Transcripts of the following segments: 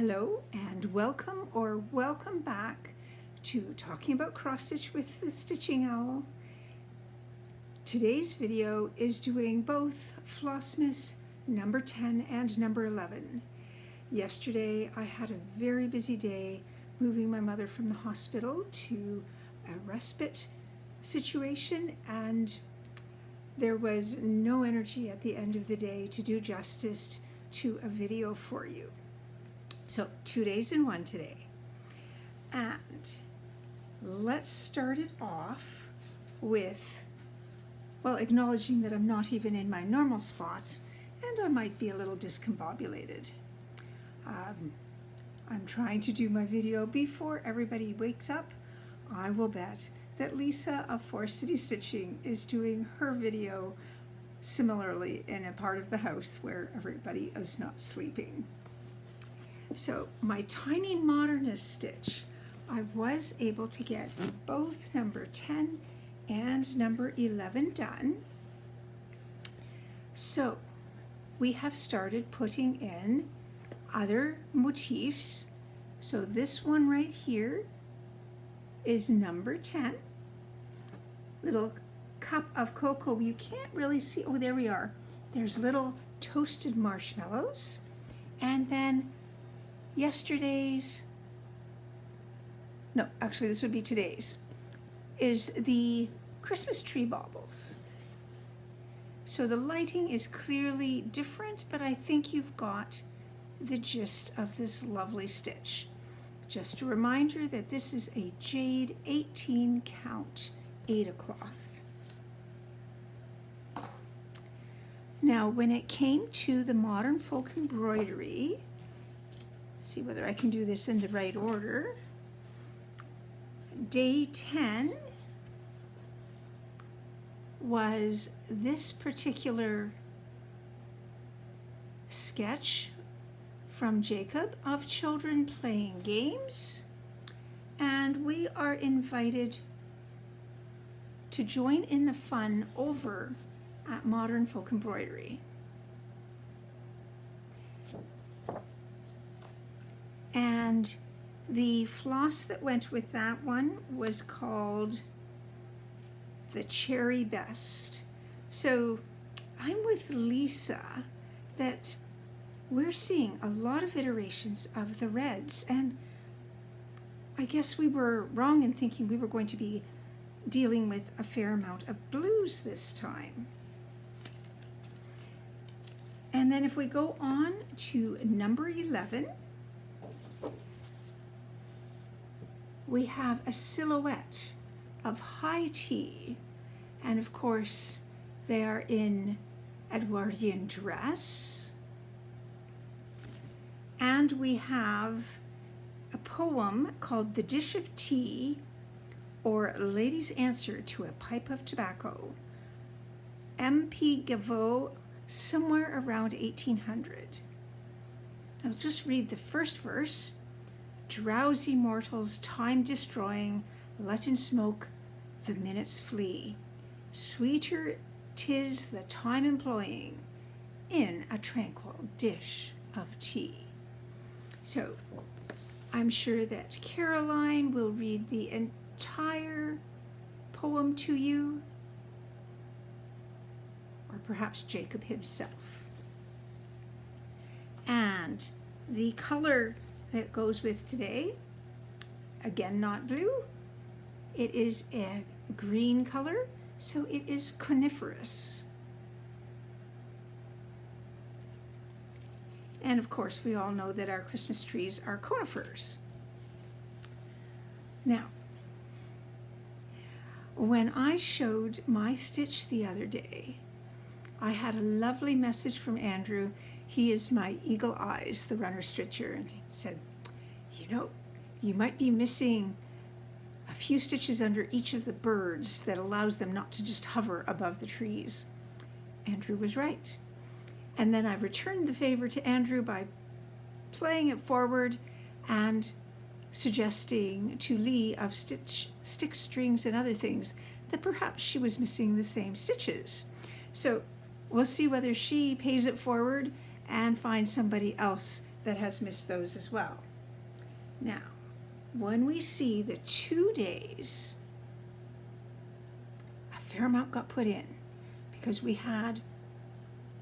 Hello and welcome or welcome back to Talking About Cross Stitch with the Stitching Owl. Today's video is doing both Flossmas number 10 and number 11. Yesterday I had a very busy day moving my mother from the hospital to a respite situation, and there was no energy at the end of the day to do justice to a video for you. So 2 days in one today. And let's start it off with, well, acknowledging that I'm not even in my normal spot and I might be a little discombobulated. I'm trying to do my video before everybody wakes up. I will bet that Lisa of Four City Stitching is doing her video similarly in a part of the house where everybody is not sleeping. So my tiny modernist stitch, I was able to get both number 10 and number 11 done. So we have started putting in other motifs. So this one right here is number 10. Little cup of cocoa. You can't really see. Oh, there we are. There's little toasted marshmallows. And then yesterday's, no, actually this would be today's, is the Christmas tree baubles. So the lighting is clearly different, but I think you've got the gist of this lovely stitch. Just a reminder that this is a jade 18 count Aida cloth. Now when it came to the modern folk embroidery, see whether I can do this in the right order. Day 10 was this particular sketch from Jacob of children playing games, and we are invited to join in the fun over at Modern Folk Embroidery. And the floss that went with that one was called the Cherry Best. So I'm with Lisa that we're seeing a lot of iterations of the reds, and I guess we were wrong in thinking we were going to be dealing with a fair amount of blues this time. And then if we go on to number 11, we have a silhouette of high tea, and of course they are in Edwardian dress. And we have a poem called The Dish of Tea, or a Lady's Answer to a Pipe of Tobacco, M.P. Gaveau, somewhere around 1800. I'll just read the first verse. Drowsy mortals, time destroying, let in smoke the minutes flee. Sweeter 'tis the time employing in a tranquil dish of tea. So I'm sure that Caroline will read the entire poem to you, or perhaps Jacob himself. And the color that goes with today, again not blue, it is a green color, so it is coniferous. And of course we all know that our Christmas trees are conifers. Now when I showed my stitch the other day, I had a lovely message from Andrew. He is my Eagle Eyes, the runner stitcher, and he said, you know, you might be missing a few stitches under each of the birds that allows them not to just hover above the trees. Andrew was right. And then I returned the favor to Andrew by playing it forward and suggesting to Lee of stick strings and other things that perhaps she was missing the same stitches. So we'll see whether she pays it forward and finds somebody else that has missed those as well. Now, when we see the 2 days, a fair amount got put in because we had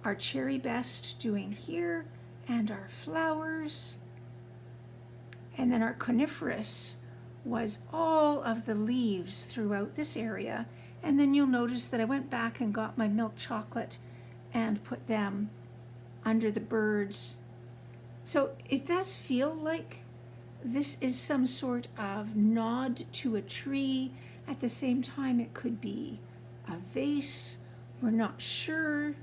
our cherry best doing here and our flowers, and then our coniferous was all of the leaves throughout this area. And then you'll notice that I went back and got my milk chocolate and put them under the birds. So it does feel like this is some sort of nod to a tree. At the same time, it could be a vase. We're not sure.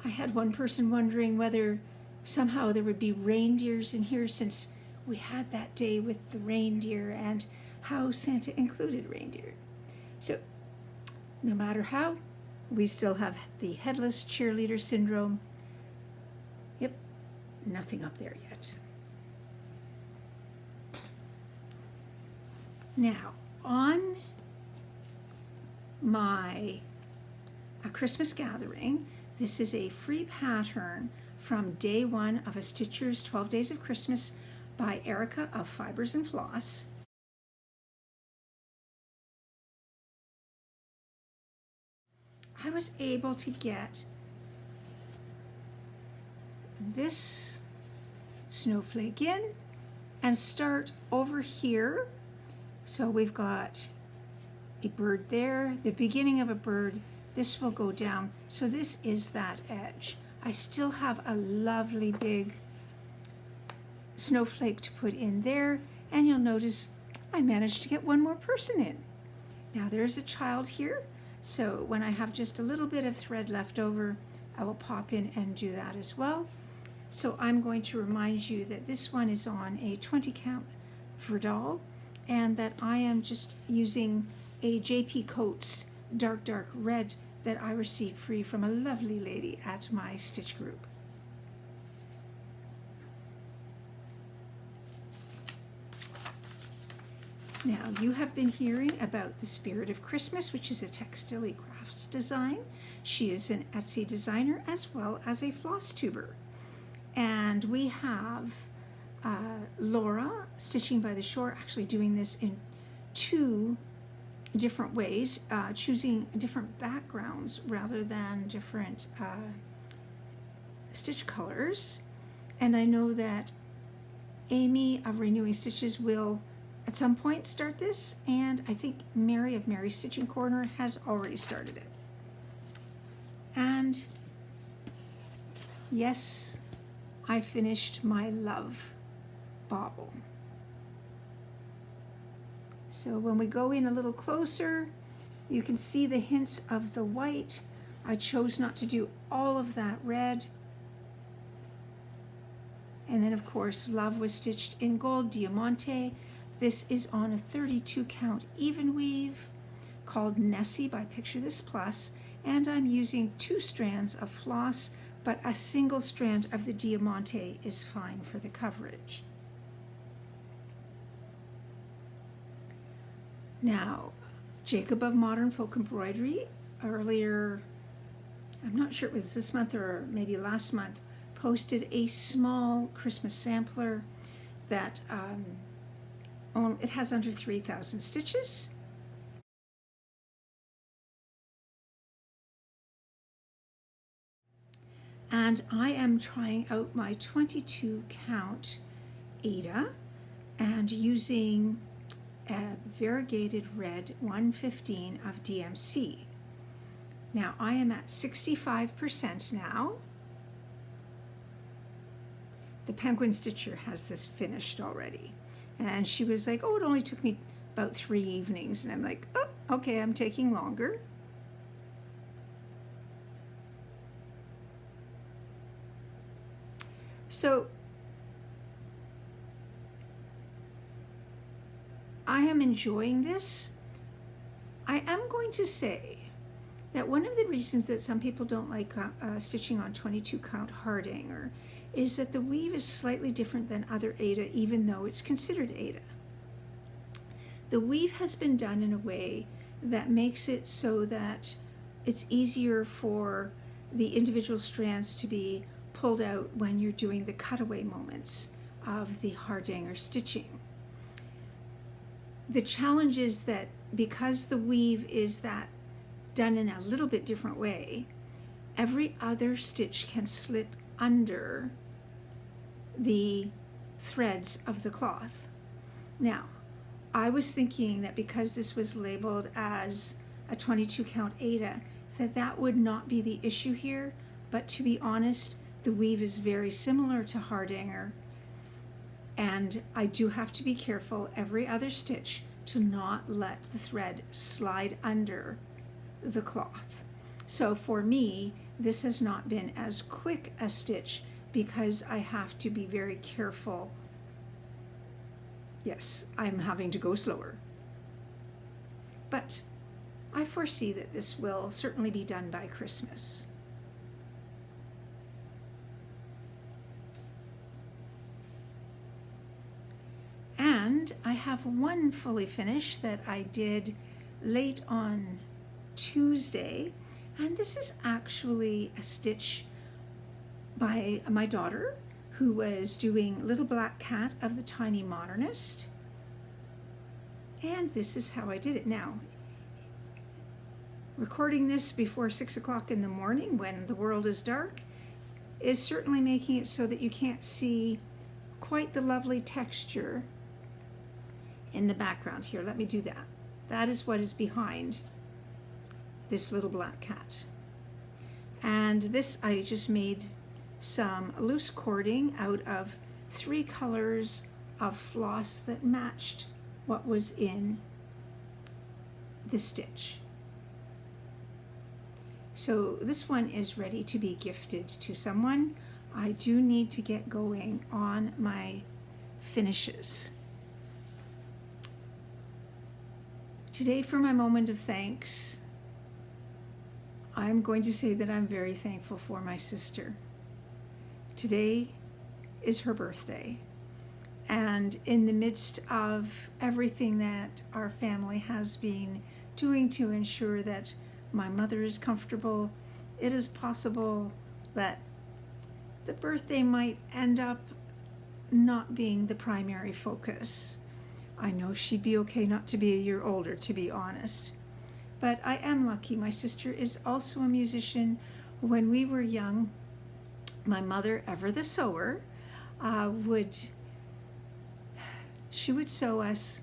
I had one person wondering whether somehow there would be reindeers in here, since we had that day with the reindeer and how Santa included reindeer. So no matter how, we still have the headless cheerleader syndrome. Yep, nothing up there yet. Now, on my Christmas gathering, this is a free pattern from day 1 of A Stitcher's 12 Days of Christmas by Erica of Fibers and Floss. I was able to get this snowflake in and start over here. So we've got a bird there, the beginning of a bird. This will go down. So this is that edge. I still have a lovely big snowflake to put in there, and you'll notice I managed to get one more person in. Now there's a child here, so when I have just a little bit of thread left over, I will pop in and do that as well. So I'm going to remind you that this one is on a 20 count Verdal, and that I am just using a JP Coates dark red that I received free from a lovely lady at my stitch group. Now, you have been hearing about the Spirit of Christmas, which is a Textilly crafts design. She is an Etsy designer as well as a Flosstuber. And we have Laura, Stitching by the Shore, actually doing this in 2 different ways, choosing different backgrounds rather than different stitch colors. And I know that Amy of Renewing Stitches will at some point start this, and I think Mary of Mary's Stitching Corner has already started it. And yes, I finished my love bauble. So when we go in a little closer, you can see the hints of the white. I chose not to do all of that red. And then of course, love was stitched in gold diamante. This is on a 32 count even weave called Nessie by Picture This Plus, and I'm using 2 strands of floss, but a single strand of the diamante is fine for the coverage. Now, Jacob of Modern Folk Embroidery, earlier, I'm not sure it was this month or maybe last month, posted a small Christmas sampler that it has under 3,000 stitches. And I am trying out my 22 count Ada and using a variegated red 115 of DMC. Now I am at 65% now. The Penguin Stitcher has this finished already. And she was like, oh, it only took me about 3 evenings. And I'm like, oh, okay, I'm taking longer. So I am enjoying this. I am going to say that one of the reasons that some people don't like stitching on 22 count Hardanger is that the weave is slightly different than other Ada, even though it's considered Ada. The weave has been done in a way that makes it so that it's easier for the individual strands to be pulled out when you're doing the cutaway moments of the hardanger stitching. The challenge is that because the weave is that done in a little bit different way, every other stitch can slip under the threads of the cloth. Now, I was thinking that because this was labeled as a 22 count Aida, that would not be the issue here, but to be honest, the weave is very similar to hardanger, and I do have to be careful every other stitch to not let the thread slide under the cloth. So for me, this has not been as quick a stitch because I have to be very careful. Yes, I'm having to go slower. But I foresee that this will certainly be done by Christmas. And I have one fully finished that I did late on Tuesday, and this is actually a stitch by my daughter, who was doing Little Black Cat of the Tiny Modernist. And this is how I did it. Now, recording this before 6 o'clock in the morning when the world is dark is certainly making it so that you can't see quite the lovely texture in the background here. Let me do that. That is what is behind this Little Black Cat. And this I just made some loose cording out of 3 colors of floss that matched what was in the stitch. So this one is ready to be gifted to someone. I do need to get going on my finishes. Today, for my moment of thanks, I'm going to say that I'm very thankful for my sister. Today is her birthday, and in the midst of everything that our family has been doing to ensure that my mother is comfortable, it is possible that the birthday might end up not being the primary focus. I know she'd be okay not to be a year older, to be honest. But I am lucky. My sister is also a musician. When we were young, my mother, ever the sewer, would sew us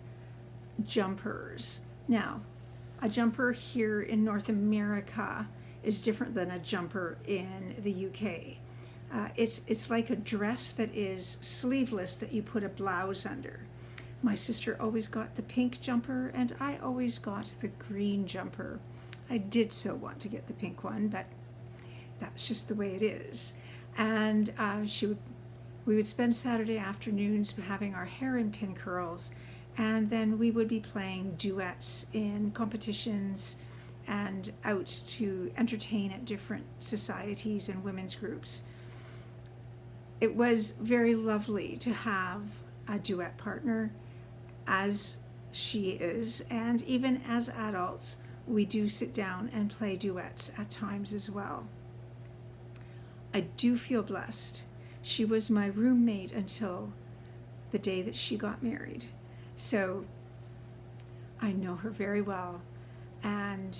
jumpers. Now, a jumper here in North America is different than a jumper in the UK. It's like a dress that is sleeveless that you put a blouse under. My sister always got the pink jumper, and I always got the green jumper. I did so want to get the pink one, but that's just the way it is. And we would spend Saturday afternoons having our hair in pin curls, and then we would be playing duets in competitions and out to entertain at different societies and women's groups. It was very lovely to have a duet partner, as she is, and even as adults, we do sit down and play duets at times as well. I do feel blessed. She was my roommate until the day that she got married. So I know her very well, and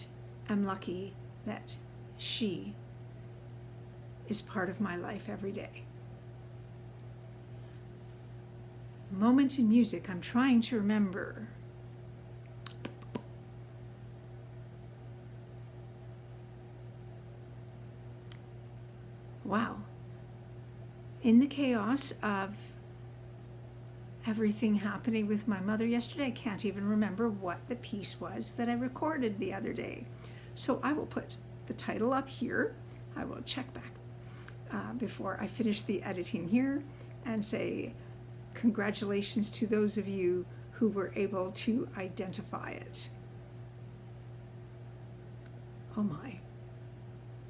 I'm lucky that she is part of my life every day. Moment in music, I'm trying to remember. Wow. In the chaos of everything happening with my mother yesterday, I can't even remember what the piece was that I recorded the other day. So I will put the title up here. I will check back before I finish the editing here and say congratulations to those of you who were able to identify it. Oh my.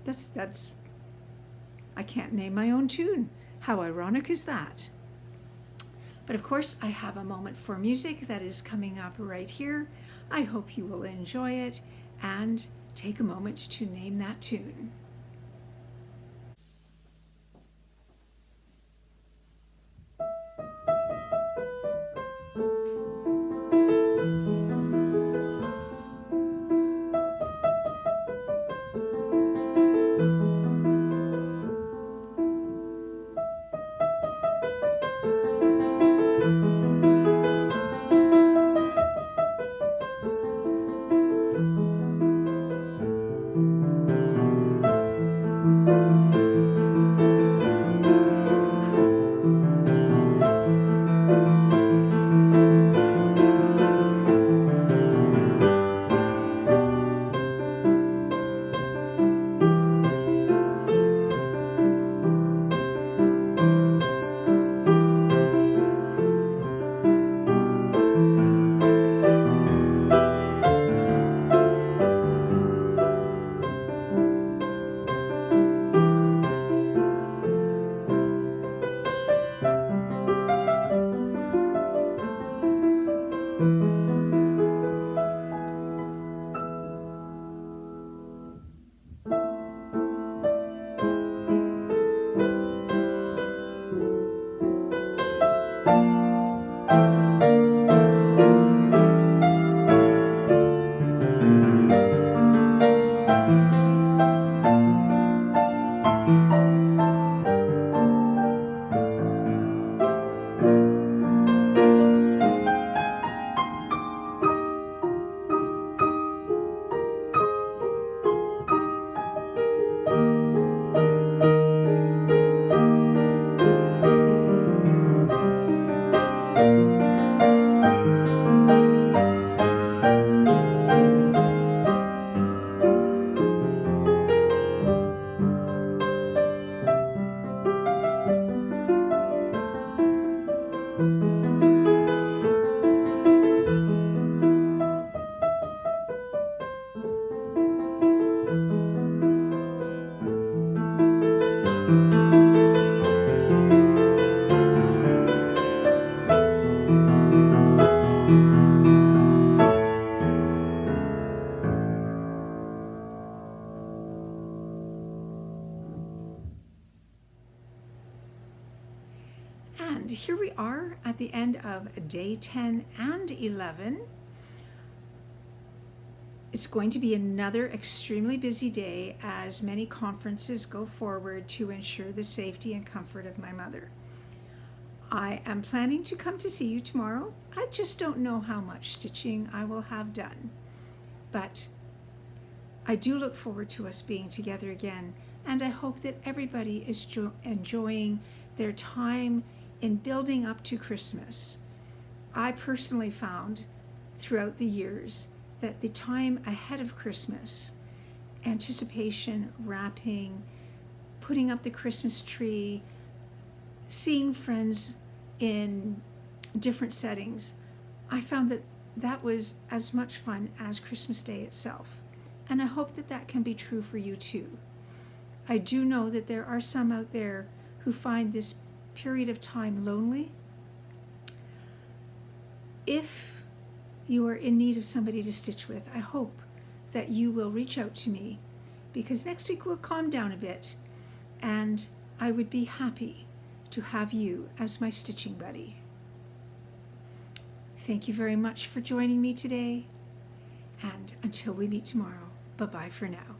That's I can't name my own tune. How ironic is that? But of course, I have a moment for music that is coming up right here. I hope you will enjoy it and take a moment to name that tune. And here we are at the end of day 10 and 11. It's going to be another extremely busy day as many conferences go forward to ensure the safety and comfort of my mother. I am planning to come to see you tomorrow. I just don't know how much stitching I will have done. But I do look forward to us being together again, and I hope that everybody is enjoying their time in building up to Christmas. I personally found throughout the years that the time ahead of Christmas, anticipation, wrapping, putting up the Christmas tree, seeing friends in different settings, I found that that was as much fun as Christmas Day itself. And I hope that that can be true for you too. I do know that there are some out there who find this period of time lonely. If you are in need of somebody to stitch with, I hope that you will reach out to me, because next week we'll calm down a bit and I would be happy to have you as my stitching buddy. Thank you very much for joining me today, and until we meet tomorrow, bye-bye for now.